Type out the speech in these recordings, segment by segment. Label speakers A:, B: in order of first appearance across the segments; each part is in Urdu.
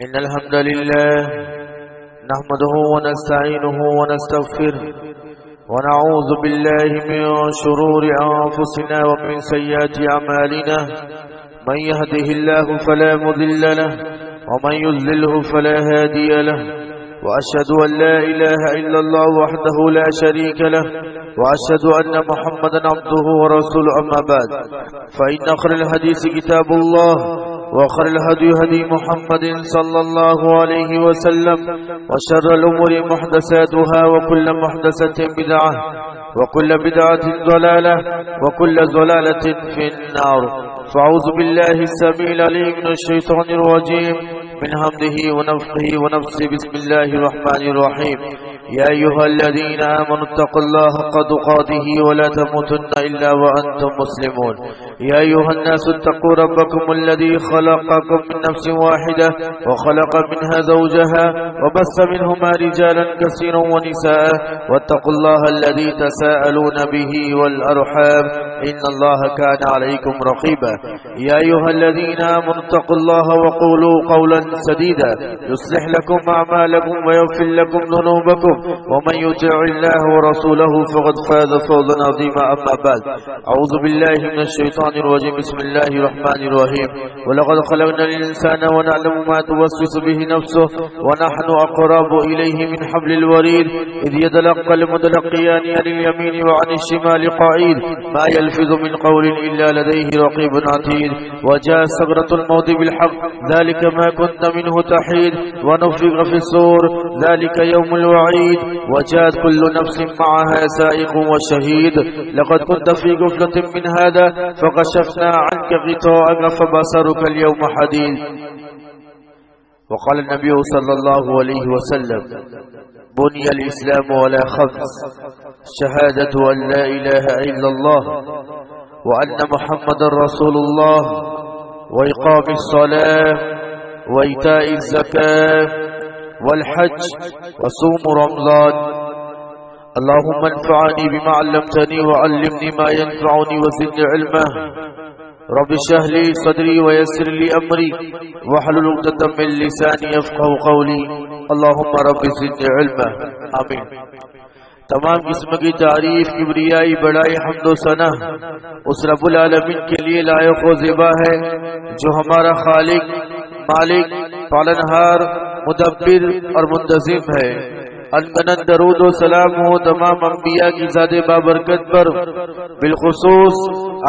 A: إن الحمد لله نحمده ونستعينه ونستغفره ونعوذ بالله من شرور أنفسنا ومن سيئات أعمالنا من يهده الله فلا مضل له ومن يضلله فلا هادي له وأشهد أن لا إله إلا الله وحده لا شريك له وأشهد أن محمدا عبده ورسوله أما بعد فإن خير الحديث كتاب الله وخير الهدي هدي محمد صلى الله عليه وسلم وشر الأمور محدثاتها وكل محدثة بدعة وكل بدعة ضلالة وكل ضلالة في النار فأعوذ بالله السميع العليم من الشيطان الرجيم من همزه ونفخه ونفسه بسم الله الرحمن الرحيم يا أيها الذين آمنوا اتقوا الله حق تقاته ولا تموتن إلا وأنتم مسلمون يا أيها الناس اتقوا ربكم الذي خلقكم من نفس واحدة وخلق منها زوجها وبث منهما رجالا كثيرا ونساء واتقوا الله الذي تساءلون به والأرحام إن الله كان عليكم رقيبا يا أيها الذين آمنوا اتقوا الله وقولوا قولا سديدا يصلح لكم أعمالكم ويغفر لكم ذنوبكم ومن يطع الله ورسوله فقد فاز فوزا عظيما أما بعد أعوذ بالله من الشيطان الرجيم بسم الله الرحمن الرحيم ولقد خلقنا الإنسان ونعلم ما توسوس به نفسه ونحن أقرب إليه من حبل الوريد إذ يتلقى المتلقيان عن اليمين وعن الشمال قعيد ما يلفظ من قول إلا لديه رقيب عتيد وجاء سكرة الموت بالحق ذلك ما كنت منه تحيد ونفخ في الصور ذلك يوم الوعيد وجاءت كل نفس معها سائق وشهيد لقد كنت في غفلة من هذا فكشفنا عنك غطاءك فبصرك اليوم حديد وقال النبي صلى الله عليه وسلم بني الإسلام على خمس شهادة أن لا إله إلا الله وأن محمد رسول الله وإقام الصلاة وإيتاء الزكاة والحج وصوم رمضان اللهم انفعني بما علمتني وعلمني ما ينفعني وزدني علما رب اشرح لي صدري ويسر لي أمري واحلل عقدة من لساني يفقهوا قولي اللهم رب زدني علما آمین۔ تمام قسم کی تعریف کبریائی بڑائی حمد و ثنا اس رب العالمین کے لیے لائق و زیبا ہے جو ہمارا خالق مالک پالنہار مدبر اور منتظم ہے۔ انگنت درود و سلام ہو تمام انبیاء کی ذات بابرکت پر، بالخصوص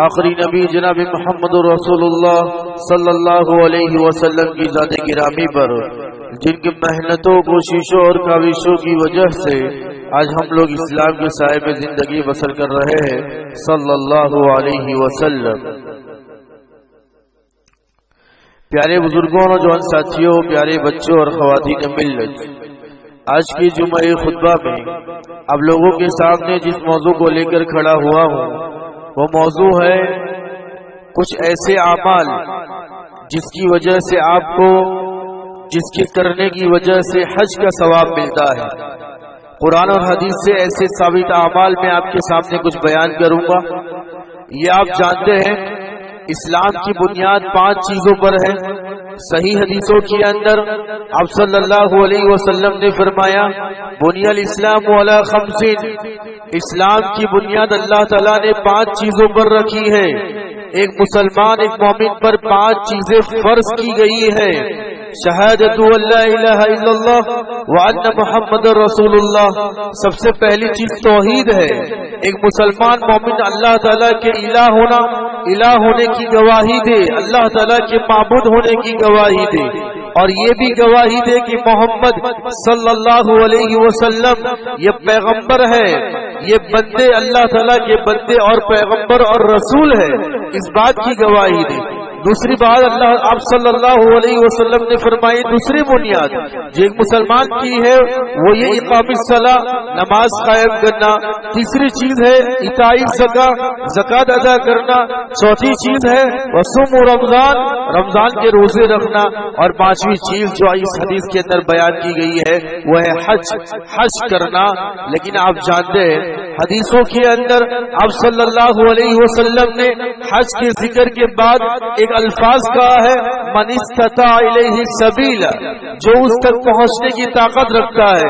A: آخری نبی جناب محمد رسول اللہ صلی اللہ علیہ وسلم کی ذات گرامی پر، جن کی محنتوں کوششوں اور کاوشوں کی وجہ سے آج ہم لوگ اسلام کے سائے میں زندگی بسر کر رہے ہیں صلی اللہ علیہ وسلم۔ پیارے بزرگوں اور جوان ساتھیوں، پیارے بچوں اور خواتین ملت، آج کی جمعہ خطبہ میں اب لوگوں کے سامنے جس موضوع کو لے کر کھڑا ہوا ہوں وہ موضوع ہے کچھ ایسے اعمال جس کی وجہ سے آپ کو، جس کے کرنے کی وجہ سے حج کا ثواب ملتا ہے۔ قرآن اور حدیث سے ایسے ثابت اعمال میں آپ کے سامنے کچھ بیان کروں گا۔ یہ آپ جانتے ہیں اسلام کی بنیاد 5 چیزوں پر ہے۔ صحیح حدیثوں کے اندر آپ صلی اللہ علیہ وسلم نے فرمایا بنی الاسلام علی 5، اسلام کی بنیاد اللہ تعالیٰ نے 5 چیزوں پر رکھی ہے۔ ایک مسلمان، ایک مومن پر 5 چیزیں فرض کی گئی ہے۔ شہادت ان لا الہ الا اللہ وان محمد رسول اللہ، سب سے پہلی چیز توحید ہے۔ ایک مسلمان مومن اللہ تعالیٰ کے الہ ہونے کی گواہی دے، اللہ تعالیٰ کے معبود ہونے کی گواہی دے، اور یہ بھی گواہی دے کہ محمد صلی اللہ علیہ وسلم یہ پیغمبر ہے، یہ بندے اللہ تعالیٰ کے بندے اور پیغمبر اور رسول ہے، اس بات کی گواہی دے۔ دوسری بات اللہ آپ صلی اللہ علیہ وسلم نے فرمائی، دوسری بنیاد جو ایک مسلمان کی ہے وہ یہ اقام الصلاۃ، نماز قائم کرنا۔ تیسری چیز ہے ایتاء الزکاۃ، زکوٰۃ ادا کرنا۔ چوتھی چیز ہے وصوم رمضان، رمضان کے روزے رکھنا۔ اور پانچویں چیز جو اس حدیث کے اندر بیان کی گئی ہے وہ ہے حج کرنا۔ لیکن آپ جانتے ہیں حدیثوں کے اندر آپ صلی اللہ علیہ وسلم نے حج کے ذکر کے بعد ایک الفاظ کہا ہے، من استطاع الیہ سبیلا، جو اس تک پہنچنے کی طاقت رکھتا ہے،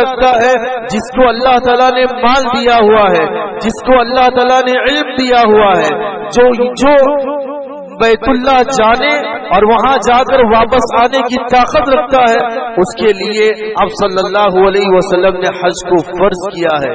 A: رکھتا ہے، جس کو اللہ تعالیٰ نے مال دیا ہوا ہے، جس کو اللہ تعالیٰ نے علم دیا ہوا ہے، جو بیت اللہ جانے اور وہاں جا کر واپس آنے کی طاقت رکھتا ہے، اس کے لیے اب صلی اللہ علیہ وسلم نے حج کو فرض کیا ہے۔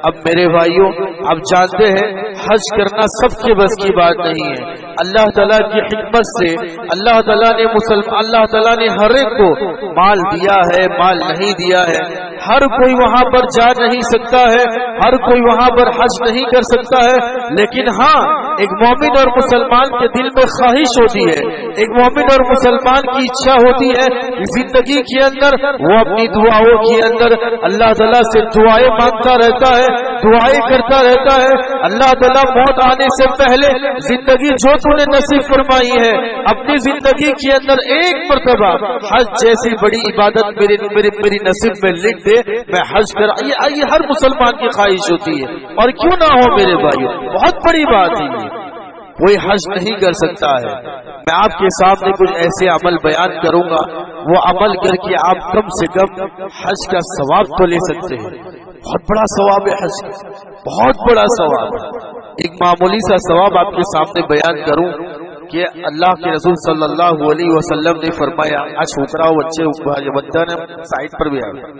A: اب میرے بھائیوں، آپ جانتے ہیں حج کرنا سب کے بس کی بات نہیں ہے۔ اللہ تعالیٰ کی حکمت سے اللہ تعالیٰ نے ہر ایک کو مال دیا ہے، مال نہیں دیا ہے۔ ہر کوئی وہاں پر جا نہیں سکتا ہے، ہر کوئی وہاں پر حج نہیں کر سکتا ہے، لیکن ہاں ایک مومن اور مسلمان کے دل میں خواہش ہوتی ہے، ایک مومن اور مسلمان کی اچھا ہوتی ہے کہ زندگی کے اندر وہ اپنی دعاؤں کے اندر اللہ تعالیٰ سے دعائیں مانگتا رہتا ہے، دعائیں کرتا رہتا ہے۔ اللہ تعالیٰ موت آنے سے پہلے زندگی جو تو نے نصیب فرمائی ہے، اپنی زندگی کے اندر ایک مرتبہ حج جیسی بڑی عبادت میری نصیب میں لکھ دے، میں حج کر۔ یہ ہر مسلمان کی خواہش ہوتی ہے، اور کیوں نہ ہو میرے بھائیو، بہت بڑی بات ہے یہ۔ کوئی حج نہیں کر سکتا ہے۔ میں آپ کے سامنے کچھ ایسے عمل بیان کروں گا، وہ عمل کر کے آپ کم سے کم حج کا ثواب تو لے سکتے ہیں۔ بہت بڑا ثواب ہے حج کا، بہت بڑا ثواب ہے۔ ایک معمولی سا ثواب آپ کے سامنے بیان کروں کہ اللہ کے رسول صلی اللہ علیہ وسلم نے فرمایا، آج اتراؤ بچے نے سائٹ پر بھی آ گیا۔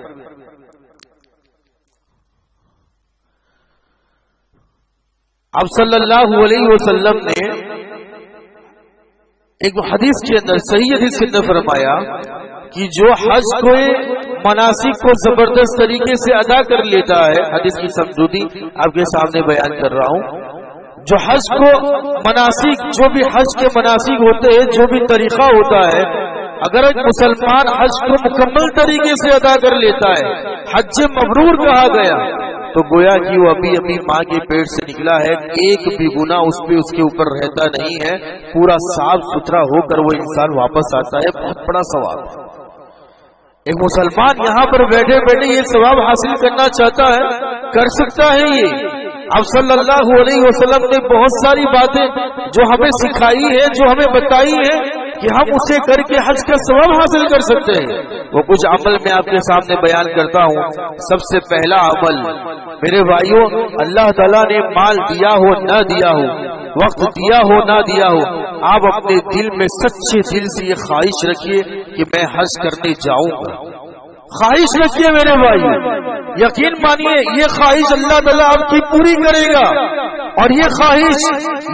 A: اب صلی اللہ علیہ وسلم نے ایک حدیث کے اندر، صحیح حدیث کے اندر فرمایا کہ جو حج کو مناسک کو زبردست طریقے سے ادا کر لیتا ہے، حدیث کی سمجھوتی آپ کے سامنے بیان کر رہا ہوں، جو حج کو مناسک، جو بھی حج کے مناسک ہوتے ہیں، جو بھی طریقہ ہوتا ہے، اگر ایک مسلمان حج کو مکمل طریقے سے ادا کر لیتا ہے، حج مبرور کہا گیا، تو گویا کہ وہ ابھی ماں کے پیٹ سے نکلا ہے، ایک بھی گناہ اس کے اوپر رہتا نہیں ہے، پورا صاف ستھرا ہو کر وہ انسان واپس آتا ہے۔ بہت بڑا ثواب ہے۔ ایک مسلمان یہاں پر بیٹھے بیٹھے یہ ثواب حاصل کرنا چاہتا ہے، کر سکتا ہے۔ یہ اب صلی اللہ علیہ وسلم نے بہت ساری باتیں جو ہمیں سکھائی ہے، جو ہمیں بتائی ہے کہ ہم اسے کر کے حج کا ثواب حاصل کر سکتے ہیں، وہ کچھ عمل میں آپ کے سامنے بیان کرتا ہوں۔ سب سے پہلا عمل میرے بھائیوں، اللہ تعالیٰ نے مال دیا ہو نہ دیا ہو، وقت دیا ہو نہ دیا ہو، آپ اپنے دل میں سچے دل سے یہ خواہش رکھیے کہ میں حج کرنے جاؤں گا۔ خواہش رکھیے میرے بھائی، یقین مانیے یہ خواہش اللہ تعالیٰ آپ کی پوری کرے گا، اور یہ خواہش،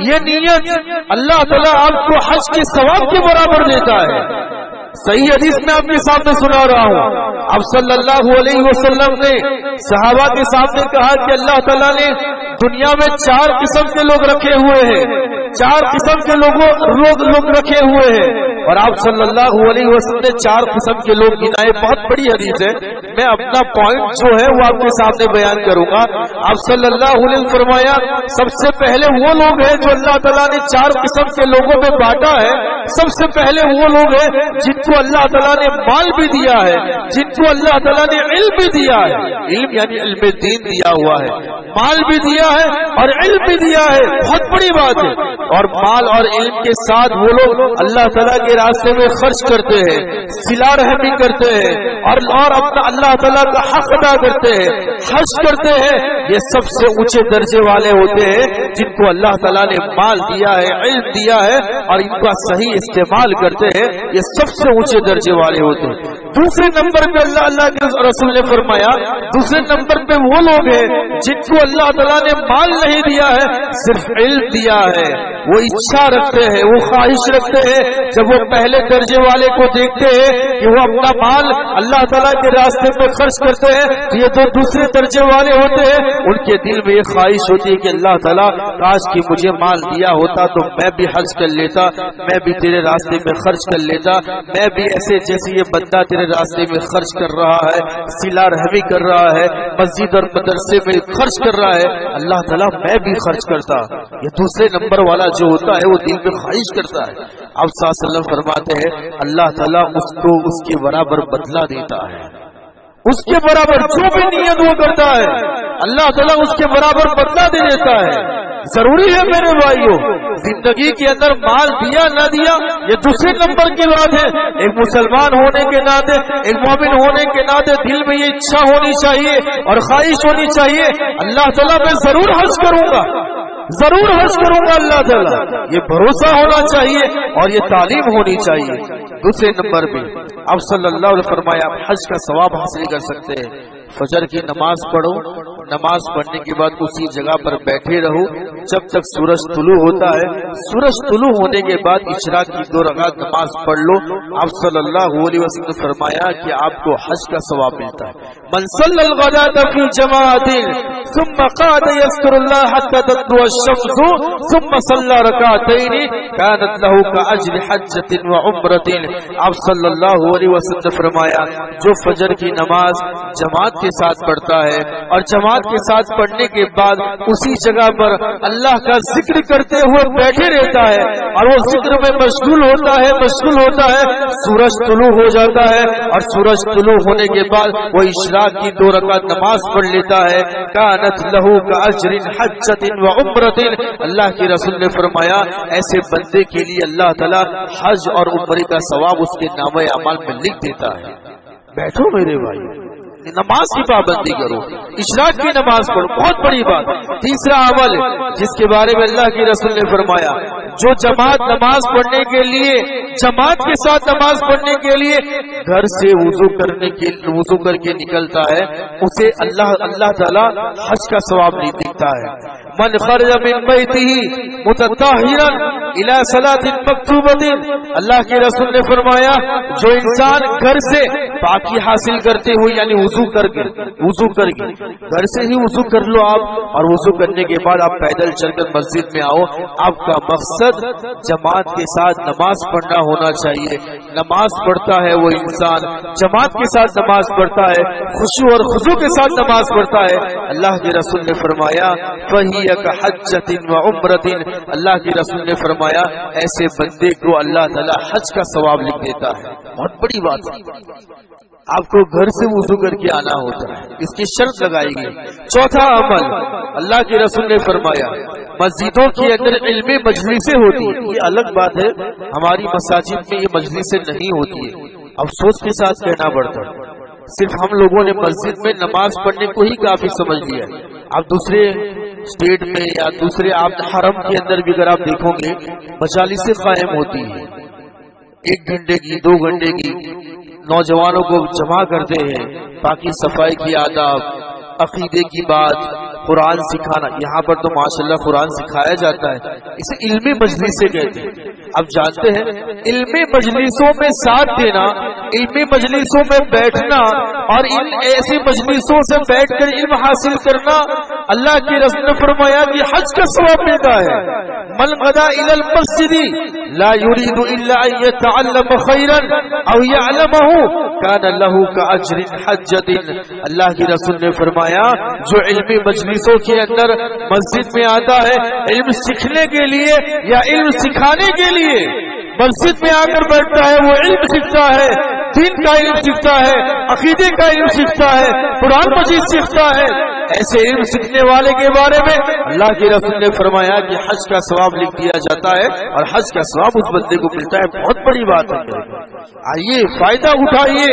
A: یہ نیت اللہ تعالیٰ آپ کو حج کے ثواب کے برابر دیتا ہے۔ صحیح حدیث میں آپ کے سامنے سنا رہا ہوں، اب صلی اللہ علیہ وسلم نے صحابہ کے سامنے کہا کہ اللہ تعالیٰ نے دنیا میں 4 قسم کے لوگ رکھے ہوئے ہیں، 4 قسم کے لوگ رکھے ہوئے ہیں، اور آپ صلی اللہ علیہ وسلم نے 4 قسم کے لوگ گنائے۔ بہت بڑی حدیث ہے، میں اپنا پوائنٹ جو ہے وہ آپ کے سامنے بیان کروں گا۔ آپ صلی اللہ علیہ وسلم فرمایا، سب سے پہلے وہ لوگ ہیں جو اللہ تعالیٰ نے 4 قسم کے لوگوں میں بانٹا ہے۔ سب سے پہلے وہ لوگ ہیں جن کو اللہ تعالیٰ نے مال بھی دیا ہے، جن کو اللہ تعالیٰ نے علم بھی دیا ہے، علم یعنی علم دین دیا ہوا ہے، مال بھی دیا ہے اور علم بھی دیا ہے۔ بہت بڑی بات ہے۔ اور مال اور علم کے ساتھ وہ لوگ اللہ تعالیٰ کے راستے میں خرچ کرتے ہیں، صلہ رحمی کرتے ہیں، اور اپنا اللہ تعالیٰ کا حق ادا کرتے ہیں، حج کرتے ہیں۔ یہ سب سے اونچے درجے والے ہوتے ہیں جن کو اللہ تعالیٰ نے مال دیا ہے، علم دیا ہے، اور ان کا صحیح استعمال کرتے ہیں، یہ سب سے اونچے درجے والے ہوتے ہیں۔ دوسرے نمبر پہ اللہ کے رسول نے فرمایا، دوسرے نمبر پہ وہ لوگ ہیں جن کو اللہ تعالیٰ نے مال نہیں دیا ہے، صرف علم دیا ہے، وہ اچھا رکھتے ہیں، وہ خواہش رکھتے ہیں۔ جب وہ پہلے درجے والے کو دیکھتے ہیں کہ وہ اپنا مال اللہ تعالیٰ کے راستے میں خرچ کرتے ہیں، تو یہ تو دوسرے درجے والے ہوتے ہیں، ان کے دل میں یہ خواہش ہوتی ہے کہ اللہ تعالیٰ کاش کہ مجھے مال دیا ہوتا تو میں بھی حج کر لیتا، میں بھی تیرے راستے میں خرچ کر لیتا، میں بھی ایسے جیسے یہ بندہ تیرے راستے میں خرچ کر رہا ہے، صلہ رحمی کر رہا ہے، مسجد اور مدرسے میں خرچ کر رہا ہے، اللہ تعالیٰ میں بھی خرچ کرتا۔ یہ دوسرے نمبر والا جو ہوتا ہے وہ دل میں خواہش کرتا ہے۔ اب صلی اللہ علیہ وسلم فرماتے ہیں اللہ تعالیٰ اس کو اس کے برابر بدلہ دیتا ہے۔ اس کے برابر جو بھی نیت وہ کرتا ہے اللہ تعالیٰ اس کے برابر بدلہ دے دیتا ہے. ضروری ہے میرے بھائیوں، زندگی کے اندر مال دیا نہ دیا یہ دوسرے نمبر کی بات ہے. ایک مسلمان ہونے کے ناطے، ایک مومن ہونے کے ناطے دل میں یہ اچھا ہونی چاہیے اور خواہش ہونی چاہیے، اللہ تعالیٰ میں ضرور حج کروں گا، ضرور حج کروں گا اللہ تعالیٰ. یہ بھروسہ ہونا چاہیے اور یہ تعلیم ہونی چاہیے. دوسرے نمبر پہ آپ صلی اللہ علیہ وسلم فرمایا آپ حج کا ثواب حاصل کر سکتے ہیں. فجر کی نماز پڑھو، نماز پڑھنے کے بعد اسی جگہ پر بیٹھے رہو جب تک سورج طلوع ہوتا ہے. سورج طلوع ہونے کے بعد اشراق کی 2 رکعت نماز پڑھ لو. آپ صلی اللہ علیہ وسلم نے فرمایا کہ آپ کو حج کا ثواب ملتا ہے. من صلی الغداة فی جماعت ثم قعد یذکر اللہ حتی تطلع الشمس ثم صلی رکعتین كانت له كأجر حجۃ وعمرۃ. آپ صلی اللہ علیہ وسلم نے فرمایا جو فجر کی نماز جماعت کے ساتھ پڑھتا ہے اور جماعت کے ساتھ پڑھنے کے بعد اسی جگہ پر اللہ کا ذکر کرتے ہوئے بیٹھے رہتا ہے اور وہ ذکر میں مشغول ہوتا ہے سورج طلوع ہو جاتا ہے اور سورج طلوع ہونے کے بعد وہ اشراق کی 2 رکعت نماز پڑھ لیتا ہے. کانت لہو کاجر حجۃ وعمرۃ. اللہ کے رسول نے فرمایا ایسے بندے کے لیے اللہ تعالی حج اور عمرے کا ثواب اس کے نامہ اعمال میں لکھ دیتا ہے. بیٹھو میرے بھائی، نماز کی پابندی کرو، اشراق کی نماز پڑھو، بہت بڑی بات. تیسرا عمل جس کے بارے میں اللہ کے رسول نے فرمایا جو جماعت نماز پڑھنے کے لیے جماعت کے ساتھ نماز پڑھنے کے لیے گھر سے وضو کر کے نکلتا ہے اسے اللہ تعالی حج کا ثواب نہیں دیتا ہے. من خرج من بیتہ متطہرا الی صلاۃ مکتوبۃ. اللہ کے رسول نے فرمایا جو انسان گھر سے پاکی حاصل کرتے ہوئے یعنی وضو کر کے گھر سے ہی وضو کر لو آپ، اور وضو کرنے کے بعد آپ پیدل چل کر مسجد میں آؤ. آپ کا مقصد جماعت کے ساتھ نماز پڑھنا ہونا چاہیے. نماز پڑھتا ہے وہ انسان جماعت کے ساتھ نماز پڑھتا ہے، خشوع اور خضوع کے ساتھ نماز پڑھتا ہے. اللہ کے رسول نے فرمایا فہی کحجۃ وعمرۃ. اللہ کے رسول نے فرمایا ایسے بندے کو اللہ تعالی حج کا ثواب لکھ دیتا ہے. بہت بڑی بات ہے. آپ کو گھر سے وضو کر کے آنا ہوتا ہے، اس کی شرط لگائی گئی. چوتھا عمل اللہ کے رسول نے فرمایا مسجدوں کے اندر علمی مجلسیں ہوتی ہیں. یہ الگ بات ہے، ہماری مساجد میں یہ مجلسیں نہیں ہوتی ہے. افسوس کے ساتھ کہنا پڑتا ہے صرف ہم لوگوں نے مسجد میں نماز پڑھنے کو ہی کافی سمجھ لیا ہے. آپ دوسرے اسٹیٹ میں یا دوسرے آپ حرم کے اندر بھی اگر آپ دیکھو گے مجالسیں قائم ہوتی ہیں 1 گھنٹے کی 2 گھنٹے کی. نوجوانوں کو جمع کرتے ہیں، پاکی صفائی کی آداب، عقیدے کی بات، قرآن سکھانا. یہاں پر تو ماشاءاللہ قرآن سکھایا جاتا ہے، اسے علمی مجلسیں کہتے ہیں. اب جانتے ہیں علمی مجلسوں میں ساتھ دینا، علمی مجلسوں میں بیٹھنا اور ان ایسی مجلسوں سے بیٹھ کر علم حاصل کرنا اللہ کی رسول نے فرمایا کہ حج کا ثواب ملتا ہے. من غدا الى المسجد لا يريد الا ان يتعلم خيرا او يعلمه كان له كاجر حجۃ. اللہ کی رسول نے فرمایا جو علمی مجلسوں کے اندر مسجد میں آتا ہے علم سیکھنے کے لیے یا علم سکھانے کے لیے مسجد میں آ کر بیٹھتا ہے، وہ علم سیکھتا ہے، دین کا علم سیکھتا ہے، عقیدے کا علم سیکھتا ہے، قرآن مجید سیکھتا ہے. ایسے علم سیکھنے والے کے بارے میں اللہ کے رسول نے فرمایا کہ حج کا ثواب لکھ دیا جاتا ہے اور حج کا ثواب اس بندے کو ملتا ہے. بہت بڑی بات ہے. آئیے فائدہ اٹھائیے،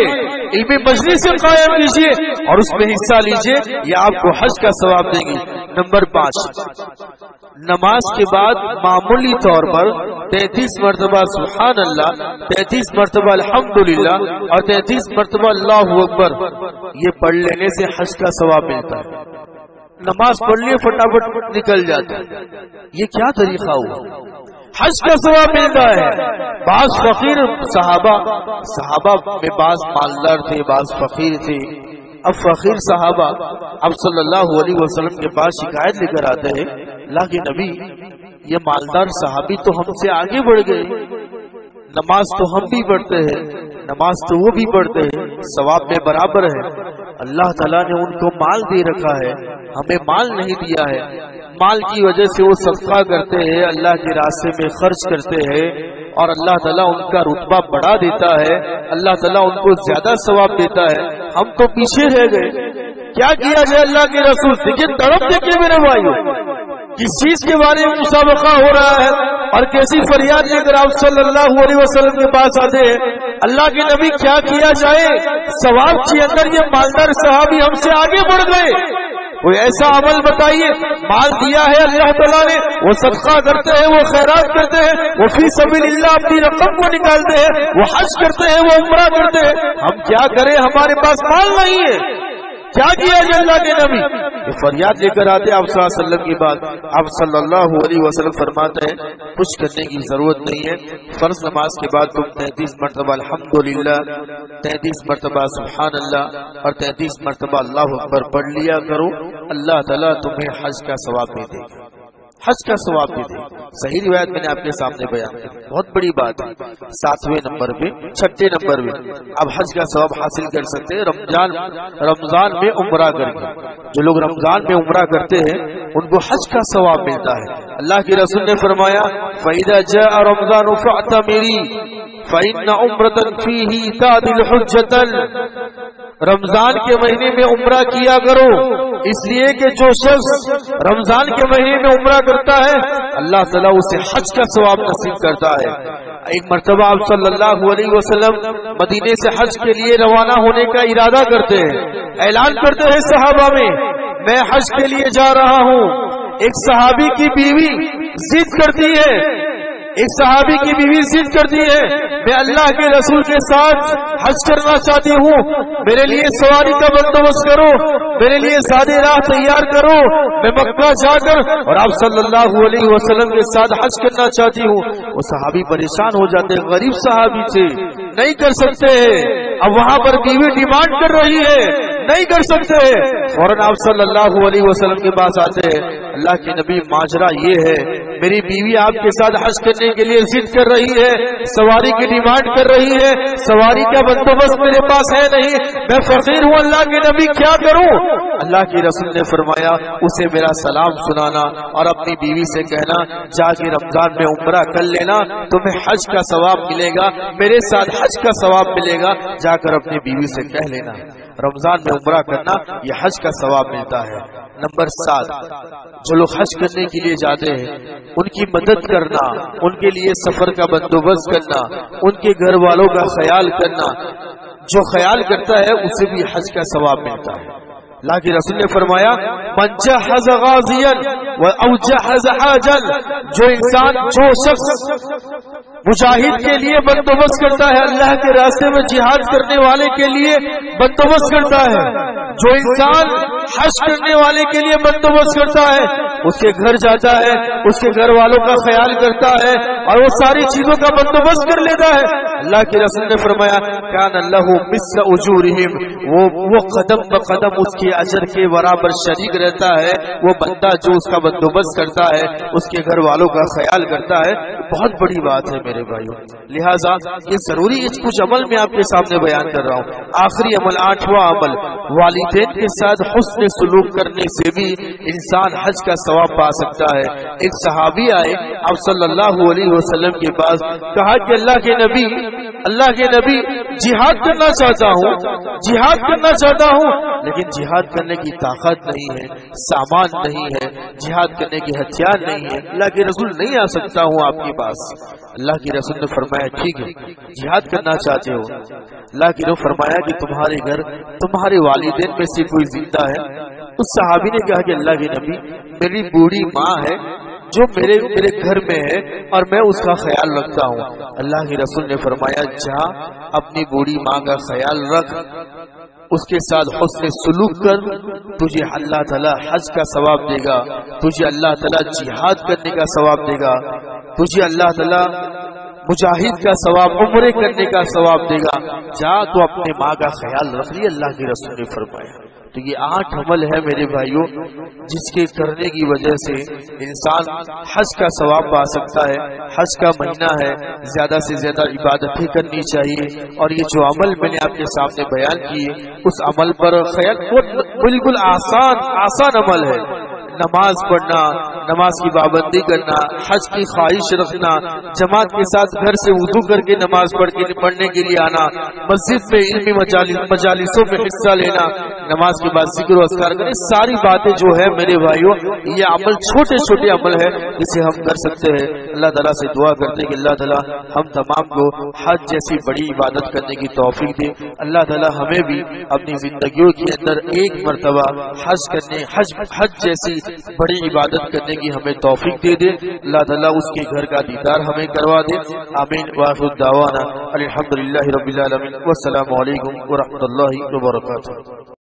A: علمی مجلس سے قائم کیجیے اور اس میں حصہ لیجیے، یہ آپ کو حج کا ثواب دیں گی. نمبر 5 نماز کے بعد معمولی طور پر 33 مرتبہ سبحان اللہ، 33 مرتبہ الحمدللہ اور 33 مرتبہ اللہ اکبر یہ پڑھ لینے سے حج کا ثواب ملتا ہے. نماز پڑھ لیے فٹافٹ نکل جاتا ہے. یہ کیا طریقہ ہوا؟ حج کا ثواب ملتا ہے. بعض فقیر صحابہ میں بعض مالدار تھے، بعض فقیر تھے. اب فقیر صحابہ اب صلی اللہ علیہ وسلم کے پاس شکایت لے کر آتے ہیں اللہ کے نبی یہ مالدار صحابی تو ہم سے آگے بڑھ گئے، نماز تو ہم بھی پڑھتے ہیں، نماز تو وہ بھی پڑھتے ہیں، ثواب میں برابر ہے. اللہ تعالیٰ نے ان کو مال دے رکھا ہے، ہمیں مال نہیں دیا ہے. مال کی وجہ سے وہ صدقہ کرتے ہیں، اللہ کے راستے میں خرچ کرتے ہیں اور اللہ تعالیٰ ان کا رتبہ بڑھا دیتا ہے، اللہ تعالیٰ ان کو زیادہ ثواب دیتا ہے. ہم تو پیچھے رہ گئے. کیا کیا جائے اللہ کے رسول؟ دیکھیے تڑپ دیکھیے میرے بھائیوں، کس چیز کے بارے میں مسابقہ ہو رہا ہے اور کیسی فریاد لے کر آپ صلی اللہ علیہ وسلم کے پاس آتے ہیں. اللہ کے نبی کیا کیا جائے؟ ثواب کے اندر یہ مالدار صحابی ہم سے آگے بڑھ گئے. کوئی ایسا عمل بتائیے، مال دیا ہے اللہ تعالیٰ نے، وہ صدقہ کرتے ہیں، وہ خیرات کرتے ہیں، وہ فی سبیل اللہ اپنی رقم کو نکالتے ہیں، وہ حج کرتے ہیں، وہ عمرہ کرتے ہیں. ہم کیا کریں؟ ہمارے پاس مال نہیں ہے. کیا کیا جائے اللہ کے نبی؟ یہ فریاد لے کر آتے آپ صلی اللہ علیہ وسلم کی بات. آپ صلی اللہ علیہ وسلم فرماتے ہیں کچھ کرنے کی ضرورت نہیں ہے. فرض نماز کے بعد تم 33 مرتبہ الحمدللہ، 33 مرتبہ سبحان اللہ اور 33 مرتبہ اللہ اکبر پڑھ لیا کرو. اللہ تعالیٰ تمہیں حج کا ثواب بھی دے گا، حج کا ثواب بھی دے. صحیح روایت میں نے آپ کے سامنے بیان کی. بہت بڑی بات ہے. 7ویں نمبر پہ 6 نمبر پہ اب حج کا ثواب حاصل کر سکتے ہیں رمضان میں عمرہ کر کے. جو لوگ رمضان میں عمرہ کرتے ہیں ان کو حج کا ثواب ملتا ہے. اللہ کے رسول نے فرمایا فَإِذَا جَاءَ رَمْضَانُ فَاعْتَمِرِي فَإِنَّ عُمْرَةً فِيهِ تَعْدِلُ حُجَّةً. رمضان کے مہینے میں عمرہ کیا کرو، اس لیے کہ جو شخص رمضان کے مہینے میں عمرہ کرتا ہے اللہ تعالیٰ اسے حج کا ثواب نصیب کرتا ہے. ایک مرتبہ آپ صلی اللہ علیہ وسلم مدینے سے حج کے لیے روانہ ہونے کا ارادہ کرتے ہیں، اعلان کرتے ہیں صحابہ میں حج کے لیے جا رہا ہوں. ایک صحابی کی بیوی ضد کرتی ہے، ایک صحابی کی بیوی ضد کرتی ہے میں اللہ کے رسول کے ساتھ حج کرنا چاہتی ہوں، میرے لیے سواری کا بندوبست کرو، میرے لیے سادے راہ تیار کرو، میں مکہ جا کر اور آپ صلی اللہ علیہ وسلم کے ساتھ حج کرنا چاہتی ہوں. وہ صحابی پریشان ہو جاتے ہیں، غریب صحابی تھے، نہیں کر سکتے ہیں. اب وہاں پر بیوی ڈیمانڈ کر رہی ہے، نہیں کر سکتے. فوراً آپ صلی اللہ علیہ وسلم کے پاس آتے ہیں. اللہ کے نبی ماجرا یہ ہے میری بیوی آپ کے ساتھ حج کرنے کے لیے ضد کر رہی ہے، سواری کی ڈیمانڈ کر رہی ہے، سواری کا بندوبست میرے پاس ہے نہیں، میں فقیر ہوں، اللہ کے نبی کیا کروں؟ اللہ کے رسول نے فرمایا اسے میرا سلام سنانا اور اپنی بیوی سے کہنا جا کے رمضان میں عمرہ کر لینا، تمہیں حج کا ثواب ملے گا، میرے ساتھ حج کا ثواب ملے گا. جا کر اپنی بیوی سے کہہ لینا رمضان میں عمرہ کرنا یہ حج کا ثواب ملتا ہے. نمبر 7 جو لوگ حج کرنے کے لیے جاتے ہیں ان کی مدد کرنا، ان کے لیے سفر کا بندوبست کرنا، ان کے گھر والوں کا خیال کرنا. جو خیال کرتا ہے اسے بھی حج کا ثواب ملتا ہے. اللہ کے رسول نے فرمایا من جہز غازیا او جہز حاجا، جو شخص مجاہد کے لیے بندوبست کرتا ہے، اللہ کے راستے میں جہاد کرنے والے کے لیے بندوبست کرتا ہے، جو انسان حج کرنے والے کے لیے بندوبست کرتا ہے، اس کے گھر جاتا ہے، اس کے گھر والوں کا خیال کرتا ہے اور وہ ساری چیزوں کا بندوبست کر لیتا ہے. اللہ کے رسول نے فرمایا کان اللہ مثل اجورہم، وہ قدم بقدم اس کے اجر کے برابر شریک رہتا ہے. وہ بندہ جو اس کا بندوبست کرتا ہے، اس کے گھر والوں کا خیال کرتا ہے. بہت بڑی بات ہے میرے بھائیوں. لہٰذا یہ ضروری ہے کچھ عمل میں آپ کے سامنے بیان کر رہا ہوں. آخری عمل 8واں عمل، والدین کے ساتھ حسن سلوک کرنے سے بھی انسان حج کا ثواب پا سکتا ہے. ایک صحابی آئے آپ صلی اللہ علیہ وسلم کے پاس، کہا کہ اللہ کے نبی جہاد کرنا چاہتا ہوں لیکن جہاد کرنے کی طاقت نہیں ہے، سامان نہیں ہے، جہاد کرنے کے ہتھیار نہیں ہے. اللہ کے رسول نہیں آ سکتا ہوں آپ کے پاس. اللہ کے رسول نے فرمایا ٹھیک ہے جہاد کرنا چاہتے ہو. اللہ کے رسول فرمایا کہ تمہارے گھر تمہارے والدین میں سے کوئی زندہ ہے؟ اس صحابی نے کہا کہ اللہ کے نبی میری بوڑھی ماں ہے جو میرے گھر میں ہے اور میں اس کا خیال رکھتا ہوں. اللہ کے رسول نے فرمایا جا اپنی بوڑھی ماں کا خیال رکھ، اس کے ساتھ حسن سلوک کر، تجھے اللہ تعالیٰ حج کا ثواب دے گا، تجھے اللہ تعالیٰ جہاد کرنے کا ثواب دے گا، تجھے اللہ تعالیٰ مجاہد کا ثواب، عمرے کرنے کا ثواب دے گا. جا تو اپنے ماں کا خیال رکھ لی. اللہ کے رسول نے فرمایا. تو یہ 8 عمل ہے میرے بھائیوں جس کے کرنے کی وجہ سے انسان حج کا ثواب پا سکتا ہے. حج کا مہینہ ہے، زیادہ سے زیادہ عبادتیں کرنی چاہیے. اور یہ جو عمل میں نے آپ کے سامنے بیان کیے اس عمل پر خیال بالکل آسان عمل ہے. نماز پڑھنا، نماز کی پابندی کرنا، حج کی خواہش رکھنا، جماعت کے ساتھ گھر سے وضو کر کے نماز پڑھنے کے لیے آنا، مسجد میں علمی مجالسوں میں حصہ لینا، نماز کے بعد ذکر و اذکار کرنا، ساری باتیں جو ہے میرے بھائیوں یہ عمل چھوٹے چھوٹے عمل ہے جسے ہم کر سکتے ہیں۔ اللہ تعالیٰ سے دعا کرتے ہیں کہ اللہ تعالیٰ ہم تمام کو حج جیسی بڑی عبادت کرنے کی توفیق دے۔ اللہ تعالیٰ ہمیں بھی اپنی زندگیوں کے اندر ایک مرتبہ حج جیسی بڑی عبادت کرنے کی ہمیں توفیق دے دے۔ اللہ تعالیٰ اس کے گھر کا دیدار ہمیں کروا دے۔ آمین وآخر دعوانا الحمدللہ رب العالمین والسلام علیکم ورحمۃ اللہ وبرکاتہ۔